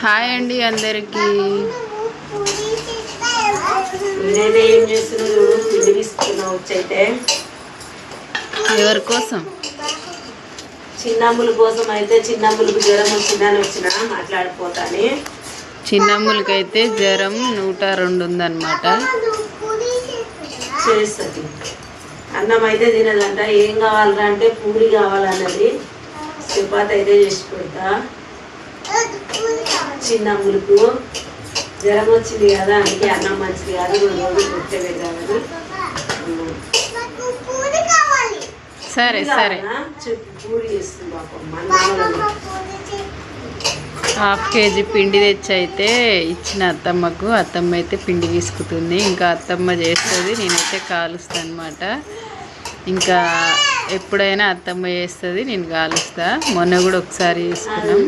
Hi అండి అందరికి. నేనేం చేస్తున్నావు? పిండి తీసుకున్నావు వచ్చైతే ఎవరి కోసం? చిన్నమ్ముల కోసం. అయితే చిన్నమ్ములకు జ్వరం వచ్చిందని వచ్చిన మాట్లాడిపోతాని. చిన్నమ్ములకైతే జ్వరం 102 ఉందన్నమాట. చేస్తుంది. అన్నం అయితే తినదంట. ఏం కావాలంటే అంటే పూరి కావాలన్నది. చపాతి అయితే చేసి పెడతా. చిన్నమ్ములకు జ్వరం వచ్చింది కదా, అందుకే అన్నం మంచిది కాదు, 2 రోజులు కొట్టే పెట్టాలని. సరే సరే, పూరి చేస్తుంది పాపం. 1/2 కేజీ పిండి తెచ్చి అయితే ఇచ్చిన అత్తమ్మకు. అత్తమ్మ అయితే పిండి తీసుకుతుంది. ఇంకా అత్తమ్మ చేస్తుంది, నేనైతే కాలుస్తాను అనమాట. ఇంకా ఎప్పుడైనా అత్తమ్మ చేస్తుంది, నేను కాలుస్తా. మొన్న కూడా ఒకసారి చేసుకున్నాం.